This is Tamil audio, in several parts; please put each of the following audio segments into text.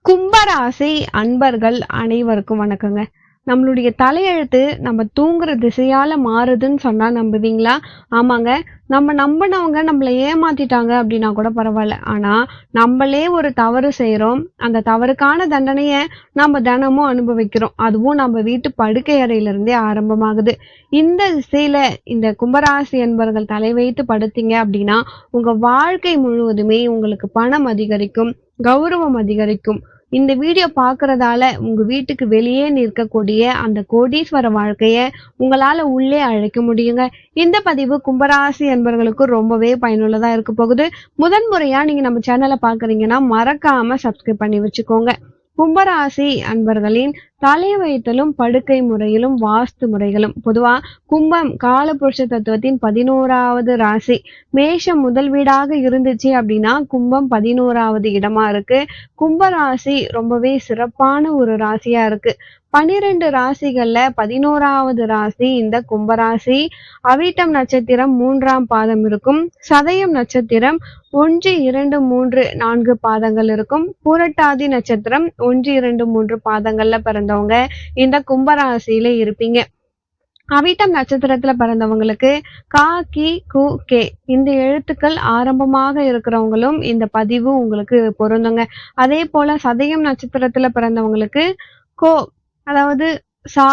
கும்பராசி அன்பர்கள் அனைவருக்கும் வணக்கங்க. நம்மளுடைய தலையெழுத்து நம்ம தூங்குற திசையால மாறுதுன்னு சொன்னா நம்புவீங்களா? ஆமாங்க. நம்ம நம்பினவங்க நம்மள ஏமாத்திட்டாங்க அப்படின்னா கூட பரவாயில்ல. ஆனா நம்மளே ஒரு தவறு செய்றோம். அந்த தவறுக்கான தண்டனைய நம்ம தினமும் அனுபவிக்கிறோம். அதுவும் நம்ம வீட்டு படுக்கை அறையிலிருந்தே ஆரம்பமாகுது. இந்த திசையில இந்த கும்பராசி அன்பர்கள் தலை வைத்து படுத்தீங்க அப்படின்னா, உங்க வாழ்க்கை முழுவதுமே உங்களுக்கு பணம் அதிகரிக்கும், கௌரவம் அதிகரிக்கும். இந்த வீடியோ பார்க்கறதால உங்க வீட்டுக்கு வெளியே நிற்கக்கூடிய அந்த கோடீஸ்வர வாழ்க்கைய உங்களால உள்ளே அழைக்க முடியுங்க. இந்த பதிவு கும்பராசி அன்பர்களுக்கு ரொம்பவே பயனுள்ளதா இருக்க போகுது. முதன் முறையா நீங்க நம்ம சேனலை பார்க்குறீங்கன்னா மறக்காம சப்ஸ்கிரைப் பண்ணி வச்சுக்கோங்க. கும்பராசி அன்பர்களின் தலை வைத்தலும் படுக்கை முறையிலும் வாஸ்து முறைகளும். பொதுவா கும்பம் காலபுருஷ தத்துவத்தின் 11வது ராசி. மேஷம் முதல் வீடாக இருந்துச்சு அப்படின்னா கும்பம் 11வது இடமா இருக்கு. கும்பராசி ரொம்பவே சிறப்பான ஒரு ராசியா இருக்கு. 12 ராசிகள்ல 11வது ராசி இந்த கும்பராசி. அவிட்டம் நட்சத்திரம் 3ஆம் பாதம் இருக்கும். சதயம் நட்சத்திரம் 1, 2, 3, 4 பாதங்கள் இருக்கும். பூரட்டாதி நட்சத்திரம் 1, 2, 3 பாதங்கள்ல பிறந்தவங்க இந்த கும்பராசியில இருப்பீங்க. அவிட்டம் நட்சத்திரத்துல பிறந்தவங்களுக்கு கா, கி, கு, கே இந்த எழுத்துக்கள் ஆரம்பமாக இருக்கிறவங்களும் இந்த பதிவு உங்களுக்கு பொருந்துங்க. அதே போல சதயம் நட்சத்திரத்துல பிறந்தவங்களுக்கு கோ, அதாவது சா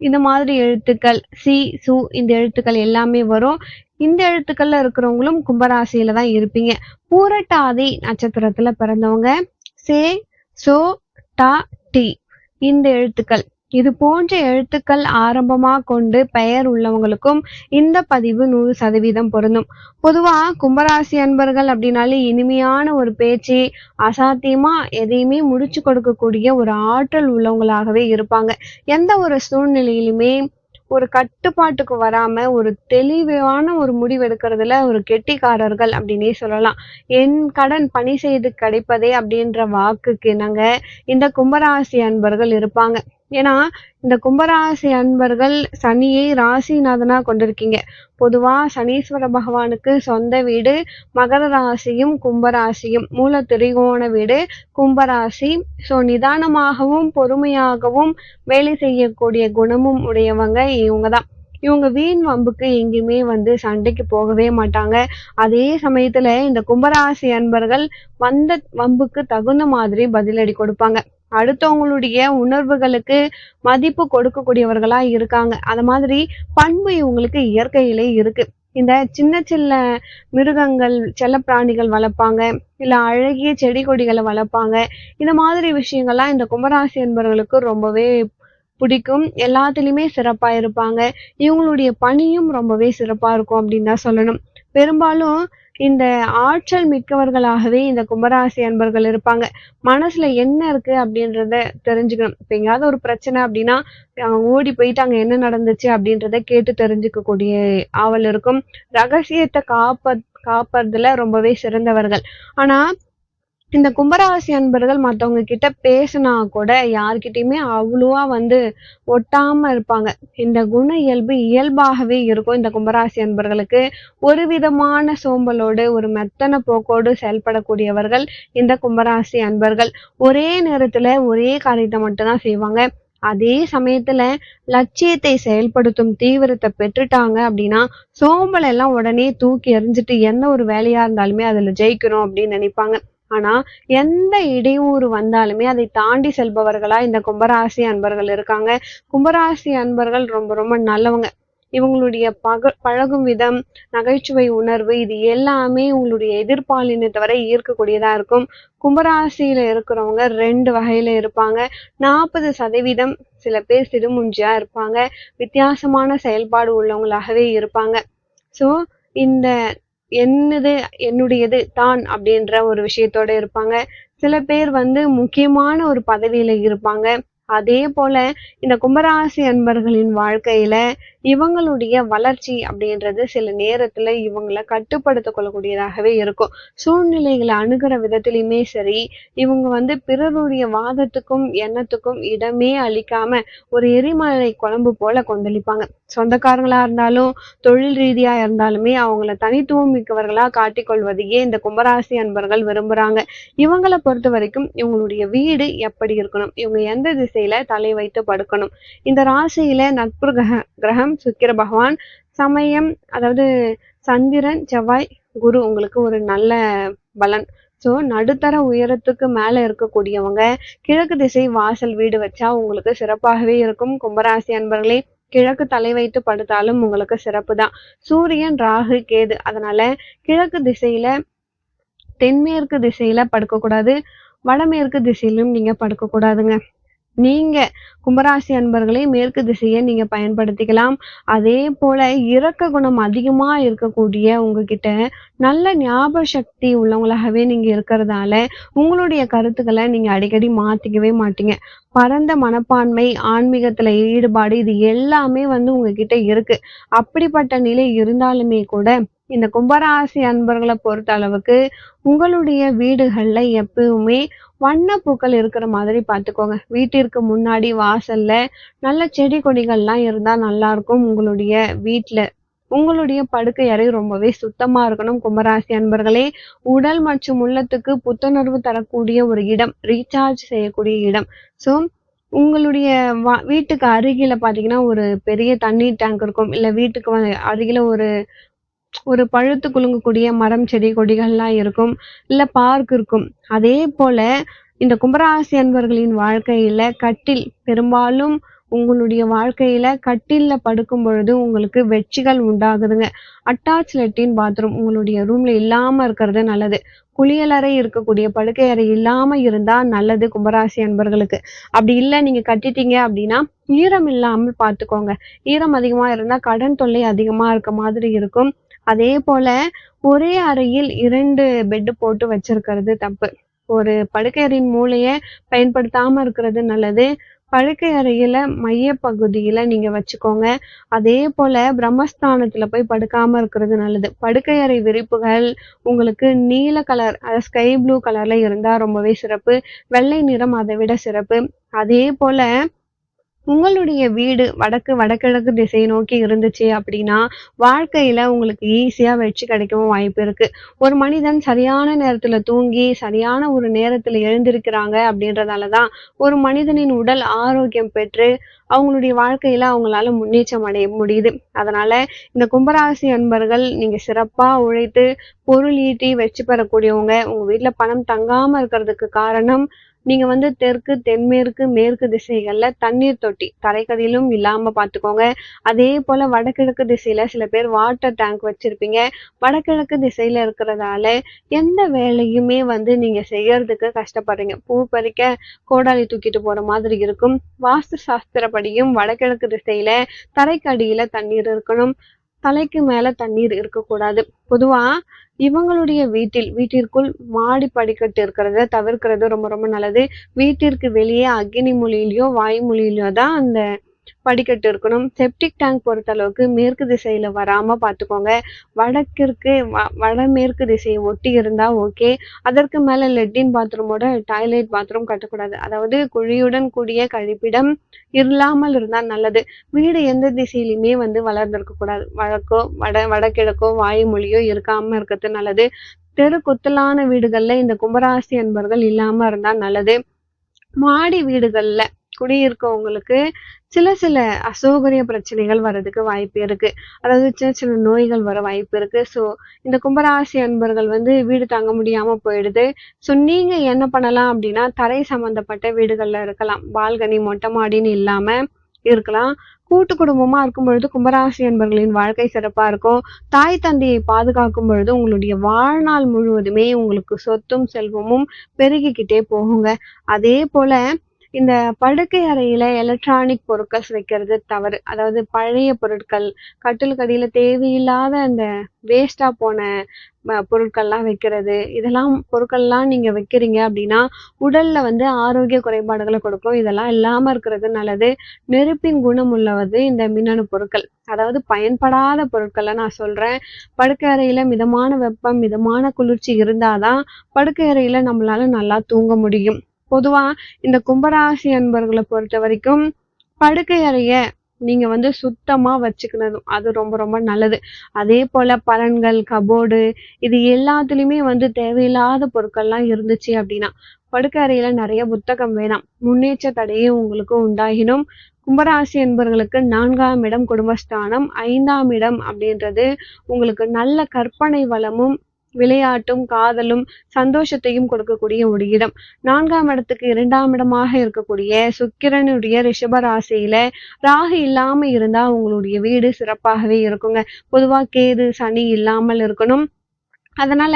இந்த மாதிரி எழுத்துக்கள், சி, சு இந்த எழுத்துக்கள் எல்லாமே வரும். இந்த எழுத்துக்கள்ல இருக்கிறவங்களும் கும்பராசியில தான் இருப்பீங்க. பூரட்டாதி நட்சத்திரத்துல பிறந்தவங்க சே, சோ, டா, டி இந்த எழுத்துக்கள், இது போன்ற எழுத்துக்கள் ஆரம்பமா கொண்டு பெயர் உள்ளவங்களுக்கும் இந்த பதிவு 100% பொருந்தும். பொதுவா கும்பராசி அன்பர்கள் அப்படின்னாலே இனிமையான ஒரு பேச்சு, அசாத்தியமா எதையுமே முடிச்சு கொடுக்கக்கூடிய ஒரு ஆற்றல் உள்ளவங்களாகவே இருப்பாங்க. எந்த ஒரு சூழ்நிலையிலுமே ஒரு கட்டுப்பாட்டுக்கு வராம ஒரு தெளிவான ஒரு முடிவு எடுக்கிறதுல ஒரு கெட்டிக்காரர்கள் அப்படின்னே சொல்லலாம். என் கடன் பணி செய்து கிடைப்பதே அப்படின்ற வாக்குக்கு இணங்க இந்த கும்பராசி அன்பர்கள் இருப்பாங்க. ஏன்னா இந்த கும்பராசி அன்பர்கள் சனியை ராசிநாதனா கொண்டிருக்கீங்க. பொதுவா சனீஸ்வர பகவானுக்கு சொந்த வீடு மகர ராசியும் கும்பராசியும், மூல திரிகோண வீடு கும்பராசி. ஸோ நிதானமாகவும் பொறுமையாகவும் வேலை செய்யக்கூடிய குணமும் உடையவங்க இவங்க தான். இவங்க வீண் வம்புக்கு எங்கேயுமே சண்டைக்கு போகவே மாட்டாங்க. அதே சமயத்துல இந்த கும்பராசி அன்பர்கள் வந்த வம்புக்கு தகுந்த மாதிரி பதிலடி கொடுப்பாங்க. அடுத்தவங்களுடைய உணர்வுகளுக்கு மதிப்பு கொடுக்கக்கூடியவர்களா இருக்காங்க. அது மாதிரி பண்பு இவங்களுக்கு இயற்கையிலே இருக்கு. இந்த சின்ன சின்ன மிருகங்கள், செல்லப்பிராணிகள் வளர்ப்பாங்க, இல்ல அழகிய செடி கொடிகளை வளர்ப்பாங்க. இந்த மாதிரி விஷயங்கள்லாம் இந்த கும்பராசி என்பவர்களுக்கு ரொம்பவே பிடிக்கும். எல்லாத்துலயுமே சிறப்பா இருப்பாங்க. இவங்களுடைய பணியும் ரொம்பவே சிறப்பா இருக்கும் அப்படின்னு தான் சொல்லணும். பெரும்பாலும் இந்த ஆற்றல் மிக்கவர்களாகவே இந்த கும்பராசி அன்பர்கள் இருப்பாங்க. மனசுல என்ன இருக்கு அப்படின்றத தெரிஞ்சுக்கணும். இப்ப எங்கேயாவது ஒரு பிரச்சனை அப்படின்னா ஓடி போயிட்டு அங்க என்ன நடந்துச்சு அப்படின்றத கேட்டு தெரிஞ்சுக்கக்கூடிய ஆவல் இருக்கும். ரகசியத்தை காப்பதுல ரொம்பவே சிறந்தவர்கள். ஆனா இந்த கும்பராசி அன்பர்கள் மத்தவங்க கிட்ட பேசினா கூட யார்கிட்டயுமே அவ்வளவா ஒட்டாம இருப்பாங்க. இந்த குண இயல்பு இயல்பாகவே இருக்கும் இந்த கும்பராசி அன்பர்களுக்கு. ஒரு விதமான சோம்பலோடு ஒரு மெத்தன போக்கோடு செயல்படக்கூடியவர்கள் இந்த கும்பராசி அன்பர்கள். ஒரே நேரத்துல ஒரே காரியத்தை மட்டும்தான் செய்வாங்க. அதே சமயத்துல லட்சியத்தை செயல்படுத்தும் தீவிரத்தை பெற்றுட்டாங்க அப்படின்னா சோம்பல் எல்லாம் உடனே தூக்கி எறிஞ்சிட்டு எந்த ஒரு வேலையா இருந்தாலுமே அதுல ஜெயிக்கணும் அப்படின்னு நினைப்பாங்க. ஆனா எந்த இடையூறு வந்தாலுமே அதை தாண்டி செல்பவர்களா இந்த கும்பராசி அன்பர்கள் இருக்காங்க. கும்பராசி அன்பர்கள் ரொம்ப ரொம்ப நல்லவங்க. இவங்களுடைய பழகும் விதம், நகைச்சுவை உணர்வு இது எல்லாமே உங்களுடைய எதிர்பாலினத்தை வரை ஈர்க்கக்கூடியதா இருக்கும். கும்பராசியில இருக்கிறவங்க 2 வகையில இருப்பாங்க. 40% சில பேர் சிடுமுஞ்சியா இருப்பாங்க. வித்தியாசமான செயல்பாடு உள்ளவங்களாகவே இருப்பாங்க. ஸோ இந்த என்னது என்னுடையது தான் அப்படின்ற ஒரு விஷயத்தோட இருப்பாங்க. சில பேர் முக்கியமான ஒரு பதவியில இருப்பாங்க. அதே போல இந்த கும்பராசி அன்பர்களின் வாழ்க்கையில இவங்களுடைய வளர்ச்சி அப்படின்றது சில நேரத்துல இவங்கள கட்டுப்படுத்திக் கொள்ளக்கூடியதாகவே இருக்கும். சூழ்நிலைகளை அணுகுற விதத்திலயுமே சரி, இவங்க வந்து பிறருடைய வாதத்துக்கும் எண்ணத்துக்கும் இடமே அளிக்காம ஒரு எரிமலை குழம்பு போல கொந்தளிப்பாங்க. சொந்தக்காரங்களா இருந்தாலும் தொழில் ரீதியா இருந்தாலுமே அவங்கள தனித்துவம் மிக்கவர்களா காட்டிக் கொள்வதையே இந்த கும்பராசி அன்பர்கள் விரும்புறாங்க. இவங்கள பொறுத்த வரைக்கும் இவங்களுடைய வீடு எப்படி இருக்கணும், இவங்க எந்த திசையில தலை வைத்து படுக்கணும், இந்த ராசியில நட்பு கிரகம் சுக்கிர பகவான், சமயம் அதாவது சந்திரன் செவ்வாய் குரு உங்களுக்கு ஒரு நல்ல பலன். சோ நடுத்தர உயரத்துக்கு மேல இருக்கக்கூடியவங்க கிழக்கு திசை வாசல் வீடு வச்சா உங்களுக்கு சிறப்பாகவே இருக்கும். கும்பராசி அன்பர்களே, கிழக்கு தலை வைத்து படுத்தாலும் உங்களுக்கு சிறப்பு தான். சூரியன் ராகு கேது, அதனால கிழக்கு திசையில தென்மேற்கு திசையில படுக்க கூடாது, வடமேற்கு திசையிலும் நீங்க படுக்க கூடாதுங்க. நீங்க கும்பராசி அன்பர்களே மேற்கு திசையை நீங்க பயன்படுத்திக்கலாம். அதே போல இரக்க குணம் அதிகமா இருக்கக்கூடிய உங்ககிட்ட நல்ல ஞாபக சக்தி உள்ளவங்களாகவே நீங்க இருக்கிறதால உங்களுடைய கருத்துக்களை நீங்க அடிக்கடி மாத்திக்கவே மாட்டீங்க. பரந்த மனப்பான்மை, ஆன்மீகத்துல ஈடுபாடு, இது எல்லாமே வந்து உங்ககிட்ட இருக்கு. அப்படிப்பட்ட நிலை இருந்தாலுமே கூட இந்த கும்பராசி அன்பர்களை பொறுத்த அளவுக்கு உங்களுடைய வீடுகள்ல எப்பவுமே வண்ணப்பூக்கள் இருக்கிற மாதிரி பார்த்துக்கோங்க. வீட்டிற்கு முன்னாடி வாசல்ல நல்ல செடி கொடிகள்லாம் இருந்தா நல்லா இருக்கும். உங்களுடைய வீட்ல உங்களுடைய படுக்கை அறை ரொம்பவே சுத்தமா இருக்கணும். கும்பராசி அன்பர்களே, உடல் மற்றும் உள்ளத்துக்கு புத்துணர்வு தரக்கூடிய ஒரு இடம், ரீசார்ஜ் செய்யக்கூடிய இடம். ஸோ உங்களுடைய வீட்டுக்கு அருகில பார்த்தீங்கன்னா ஒரு பெரிய தண்ணீர் டேங்க் இருக்கும். இல்ல வீட்டுக்கு அருகில ஒரு ஒரு பழுத்து குலுங்கக்கூடிய மரம், செடி, கொடிகள்லாம் இருக்கும். இல்ல பார்க் இருக்கும். அதே போல இந்த கும்பராசி அன்பர்களின் வாழ்க்கையில கட்டில் பெரும்பாலும் உங்களுடைய வாழ்க்கையில கட்டில்ல படுக்கும் பொழுது உங்களுக்கு வெற்றிகள் உண்டாகுதுங்க. அட்டாச் லெட்டின் பாத்ரூம் உங்களுடைய ரூம்ல இல்லாம இருக்கிறது நல்லது. குளியலறை இருக்கக்கூடிய படுக்கை அறை இல்லாம இருந்தா நல்லது கும்பராசி அன்பர்களுக்கு. அப்படி இல்ல நீங்க கட்டிட்டீங்க அப்படின்னா ஈரம் இல்லாமல் பார்த்துக்கோங்க. ஈரம் அதிகமா இருந்தா கடன் தொல்லை அதிகமா இருக்க மாதிரி இருக்கும். அதே போல ஒரே அறையில் 2 பெட் போட்டு வச்சிருக்கிறது தப்பு. ஒரு படுக்கை அறையின் மூலைய பயன்படுத்தாம இருக்கிறது நல்லது. படுக்கை அறையில மையப்பகுதியில நீங்க வச்சுக்கோங்க. அதே போல பிரம்மஸ்தானத்துல போய் படுக்காம இருக்கிறது நல்லது. படுக்கை அறை விரிப்புகள் உங்களுக்கு நீல கலர், ஸ்கை ப்ளூ கலர்ல இருந்தா ரொம்பவே சிறப்பு. வெள்ளை நிறம் அதை விட சிறப்பு. அதே போல உங்களுடைய வீடு வடகிழக்கு திசையை நோக்கி இருந்துச்சு அப்படின்னா வாழ்க்கையில உங்களுக்கு ஈஸியா வெற்றி கிடைக்கவும் வாய்ப்பு இருக்கு. ஒரு மனிதன் சரியான நேரத்துல தூங்கி சரியான ஒரு நேரத்துல எழுந்திருக்கிறாங்க அப்படின்றதாலதான் ஒரு மனிதனின் உடல் ஆரோக்கியம் பெற்று அவங்களுடைய வாழ்க்கையில அவங்களால முன்னேற்றம் அடைய முடியுது. அதனால இந்த கும்பராசி அன்பர்கள் நீங்க சிறப்பா உழைத்து பொருள் ஈட்டி வெற்றி பெறக்கூடியவங்க. உங்க வீட்டுல பணம் தங்காம இருக்கிறதுக்கு காரணம் நீங்க வந்து தெற்கு, தென்மேற்கு, மேற்கு திசைகள்ல தண்ணீர் தொட்டி தரைக்கடியிலும் இல்லாம பார்த்துக்கோங்க. அதே போல வடகிழக்கு திசையில சில பேர் வாட்டர் டேங்க் வச்சிருப்பீங்க. வடகிழக்கு திசையில இருக்கிறதால எந்த வேலையுமே வந்து நீங்க செய்யறதுக்கு கஷ்டப்படுறீங்க. பூ பறிக்க கோடாலி தூக்கிட்டு போற மாதிரி இருக்கும். வாஸ்து சாஸ்திரப்படியும் வடகிழக்கு திசையில தரைக்கடியில தண்ணீர் இருக்கணும். தலைக்கு மேல தண்ணீர் இருக்கக்கூடாது. பொதுவா இவங்களுடைய வீட்டிற்குள் மாடி படிக்கட்டு இருக்கிறத தவிர்க்கிறது ரொம்ப ரொம்ப நல்லது. வீட்டிற்கு வெளியே அக்னி மூலையிலயோ வாயு மூலையிலயோ தான் அந்த படிக்கட்டு இருக்கணும். செப்டிக் டேங்க் பொறுத்த அளவுக்கு மேற்கு திசையில வராம பார்த்துக்கோங்க. வடக்கிற்கு வடமேற்கு திசையை ஒட்டி இருந்தா ஓகே. அதற்கு மேல லெட்டின் பாத்ரூமோட டாய்லெட் பாத்ரூம் கட்டக்கூடாது. அதாவது குழியுடன் கூடிய கழிப்பிடம் இல்லாமல் இருந்தா நல்லது. வீடு எந்த திசையிலுமே வந்து வளர்ந்திருக்க கூடாது. வடகிழக்கோ வாயு மொழியோ இருக்காம இருக்கிறது நல்லது. தெரு குத்தலான வீடுகள்ல இந்த கும்பராசி அன்பர்கள் இல்லாம இருந்தா நல்லது. மாடி வீடுகள்ல குடியிருக்கவங்களுக்கு சில அசௌகரிய பிரச்சனைகள் வர்றதுக்கு வாய்ப்பு இருக்கு. அதாவது சின்ன நோய்கள் வர வாய்ப்பு இருக்கு. ஸோ இந்த கும்பராசி அன்பர்கள் வந்து வீடு தங்க முடியாம போயிடுது. ஸோ நீங்க என்ன பண்ணலாம் அப்படின்னா தரை சம்பந்தப்பட்ட வீடுகள்ல இருக்கலாம். பால்கனி, மொட்டை மாடின்னு இல்லாம இருக்கலாம். கூட்டு குடும்பமா இருக்கும் பொழுது கும்பராசி அன்பர்களின் வாழ்க்கை சிறப்பா இருக்கும். தாய் தந்தையை பாதுகாக்கும் பொழுது உங்களுடைய வாழ்நாள் முழுவதுமே உங்களுக்கு சொத்தும் செல்வமும் பெருகிக்கிட்டே போகுங்க. அதே போல இந்த படுக்கை அறையில எலக்ட்ரானிக் பொருட்கள் வைக்கிறது தவறு. அதாவது பழைய பொருட்கள், கட்டிலுக்கு அடியில தேவையில்லாத அந்த வேஸ்ட்டா போன பொருட்கள்லாம் வைக்கிறது. இதெல்லாம் பொருட்கள்லாம் நீங்க வைக்கிறீங்க அப்படின்னா, உடல்ல வந்து ஆரோக்கிய குறைபாடுகள கொடுக்கும். இதெல்லாம் இல்லாம இருக்கிறது நல்லது. நெருப்பின் குணம் உள்ளவது இந்த மின்னணு பொருட்கள். அதாவது பயன்படாத பொருட்கள நான் சொல்றேன். படுக்கை அறையில மிதமான வெப்பம், மிதமான குளிர்ச்சி இருந்தா தான் படுக்கை அறையில நம்மளால நல்லா தூங்க முடியும். பொதுவா இந்த கும்பராசி அன்பர்கள பொறுத்தவரைக்கும், படுக்கை அறைய நீங்க வந்து சுத்தமா வச்சுக்கணும். அது ரொம்ப ரொம்ப நல்லது. அதேபோல பலன்கள், கபோர்டு இது எல்லாத்துலயுமே வந்து தேவையில்லாத பொருட்கள்லாம் இருந்துச்சு அப்படின்னா, படுக்கை அறையில நெறைய புத்தகம் வேணாம். முன்னேற்ற தடையே உங்களுக்கு உண்டாகிடும். கும்பராசி என்பவர்களுக்கு 4ஆம் இடம் குடும்பஸ்தானம், 5ஆம் இடம் அப்படின்றது உங்களுக்கு நல்ல கற்பனை வளமும், விளையாட்டும், காதலும், சந்தோஷத்தையும் கொடுக்கக்கூடிய ஒரு இடம். 4ஆம் இடத்துக்கு 2ஆம் இடமாக இருக்கக்கூடிய சுக்கிரனுடைய ரிஷப ராசியில ராகு இல்லாம இருந்தா உங்களுடைய வீடு சிறப்பாகவே இருக்குங்க. பொதுவா கேது, சனி இல்லாமல் இருக்கணும். அதனால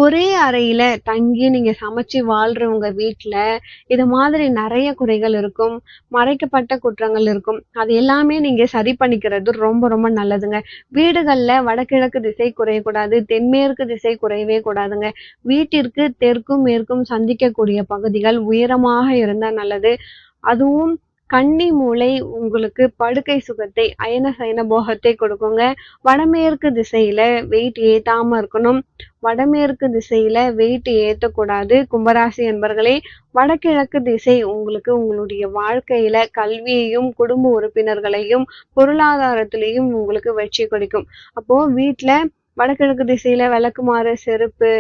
ஒரே அறையில தங்கி நீங்க சமைச்சு வாழ்றவங்க வீட்ல, இது மாதிரி நெறைய குறைகள் இருக்கும். மறைக்கப்பட்ட குற்றங்கள் இருக்கும். அது எல்லாமே நீங்க சரி பண்ணிக்கிறது ரொம்ப ரொம்ப நல்லதுங்க. வீடுகள்ல வடகிழக்கு திசை குறையக்கூடாது. தென்மேற்கு திசை குறையவே கூடாதுங்க. வீட்டிற்கு தெற்கும், மேற்கும் சந்திக்கக்கூடிய பகுதிகள் உயரமாக இருந்தா நல்லது. அதுவும் கன்னி மூலை உங்களுக்கு படுக்கை சுகத்தை, அயன சயன போகத்தை கொடுக்குங்க. வடமேற்கு திசையில வெயிட் ஏத்தாம இருக்கணும். வடமேற்கு திசையில வெயிட் ஏத்தக்கூடாது. கும்பராசி என்பர்களே, வடகிழக்கு திசை உங்களுக்கு உங்களுடைய வாழ்க்கையில கல்வியையும், குடும்ப உறுப்பினர்களையும், பொருளாதாரத்திலயும் உங்களுக்கு வெற்றி கொடுக்கும். அப்போ வீட்ல வடகிழக்கு திசையில விளக்குமாறு, செருப்பு,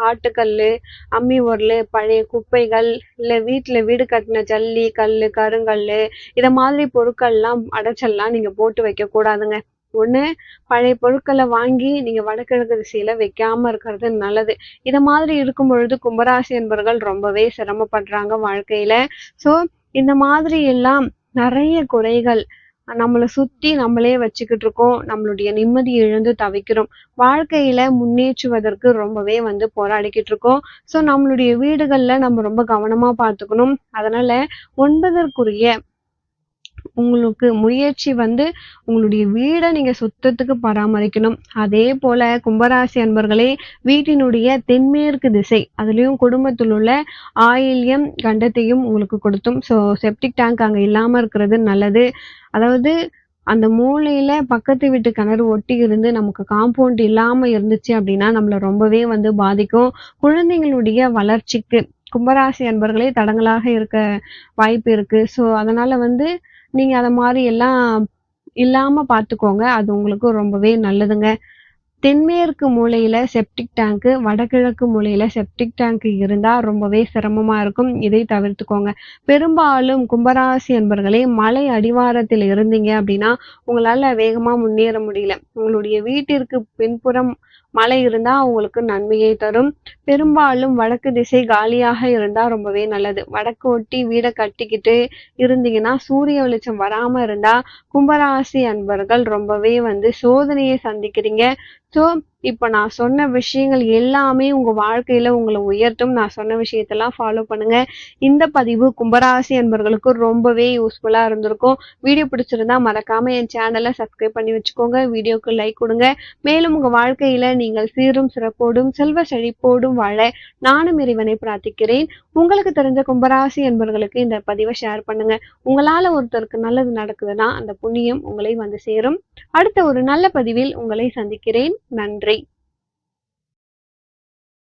ஆட்டுக்கல்லு, அம்மி உரலு, பழைய குப்பைகள், இல்ல வீட்ல வீடு கட்டுன ஜல்லி, கல்லு, கருங்கல்லு இத மாதிரி பொருட்கள்லாம் அடைச்சல்லாம் நீங்க போட்டு வைக்க கூடாதுங்க. ஒண்ணு பழைய பொருட்கள வாங்கி நீங்க வடகிழக்கு திசையில வைக்காம இருக்கிறது நல்லது. இத மாதிரி இருக்கும் பொழுது கும்பராசி என்பர்கள் ரொம்பவே சிரமப்படுறாங்க வாழ்க்கையில. ஸோ இந்த மாதிரி எல்லாம் நெறைய குறைகள் நம்மள சுத்தி நம்மளே வச்சுக்கிட்டு இருக்கோம். நம்மளுடைய நிம்மதிய இழந்து தவிக்கிறோம். வாழ்க்கையில முன்னேற்றுவதற்கு ரொம்பவே வந்து போராடிக்கிட்டு இருக்கோம். ஸோ நம்மளுடைய வீடுகள்ல நம்ம ரொம்ப கவனமா பார்த்துக்கணும். அதனால 9ற்குரிய உங்களுக்கு முயற்சி வந்து உங்களுடைய வீட நீங்க சுத்தத்துக்கு பராமரிக்கணும். அதேபோல கும்பராசி அன்பர்களே, வீட்டினுடைய தென்மேற்கு திசை, அதுலயும் குடும்பத்தில் உள்ள ஆயில்யம், கண்டத்தையும் உங்களுக்கு கொடுத்தும். ஸோ செப்டிக் டேங்க் அங்க இல்லாம இருக்கிறது நல்லது. அதாவது அந்த மூலையில பக்கத்து வீட்டு கிணறு ஒட்டி இருந்து நமக்கு காம்பவுண்ட் இல்லாம இருந்துச்சு அப்படின்னா, நம்மள ரொம்பவே வந்து பாதிக்கும். குழந்தைங்களுடைய வளர்ச்சிக்கு கும்பராசி அன்பர்களே தடங்கலாக இருக்க வாய்ப்பு இருக்கு. ஸோ அதனால வந்து நீங்க அத மாரி எல்லாம் இல்லாம பார்த்துக்கோங்க. அது உங்களுக்கு ரொம்பவே நல்லதுங்க. தென்மேற்கு மூலையில செப்டிக் டேங்க், வடகிழக்கு மூலையில செப்டிக் டேங்க் இருந்தா ரொம்பவே சிரமமா இருக்கும். இதை தவிர்த்துக்கோங்க. பெரும்பாலும் கும்பராசி என்பர்களே மலை அடிவாரத்தில் இருந்தீங்க அப்படின்னா, உங்களால வேகமா முன்னேற முடியல. உங்களுடைய வீட்டிற்கு பின்புறம் மலை இருந்தா உங்களுக்கு நன்மையை தரும். பெரும்பாலும் வடக்கு திசை காலியாக இருந்தா ரொம்பவே நல்லது. வடக்கு ஒட்டி வீட கட்டிக்கிட்டு இருந்தீங்கன்னா, சூரிய வெளிச்சம் வராம இருந்தா கும்பராசி அன்பர்கள் ரொம்பவே வந்து சோதனையை சந்திக்கிறீங்க. ஸோ, இப்ப நான் சொன்ன விஷயங்கள் எல்லாமே உங்க வாழ்க்கையில உங்கள உயர்த்தும். நான் சொன்ன விஷயத்தெல்லாம் ஃபாலோ பண்ணுங்க. இந்த பதிவு கும்பராசி அன்பர்களுக்கு ரொம்பவே யூஸ்ஃபுல்லா இருந்திருக்கும். வீடியோ பிடிச்சிருந்தா மறக்காம என் சேனல சப்ஸ்கிரைப் பண்ணி வச்சுக்கோங்க. வீடியோக்கு லைக் கொடுங்க. மேலும் உங்க வாழ்க்கையில நீங்கள் சீரும் சிறப்போடும் செல்வ செழிப்போடும் வாழ நானும் இறைவனை பிரார்த்திக்கிறேன். உங்களுக்கு தெரிஞ்ச கும்பராசி அன்பர்களுக்கு இந்த பதிவை ஷேர் பண்ணுங்க. உங்களால ஒருத்தருக்கு நல்லது நடக்குதுன்னா அந்த புண்ணியம் உங்களை வந்து சேரும். அடுத்த ஒரு நல்ல பதிவில் உங்களை சந்திக்கிறேன். நன்றி.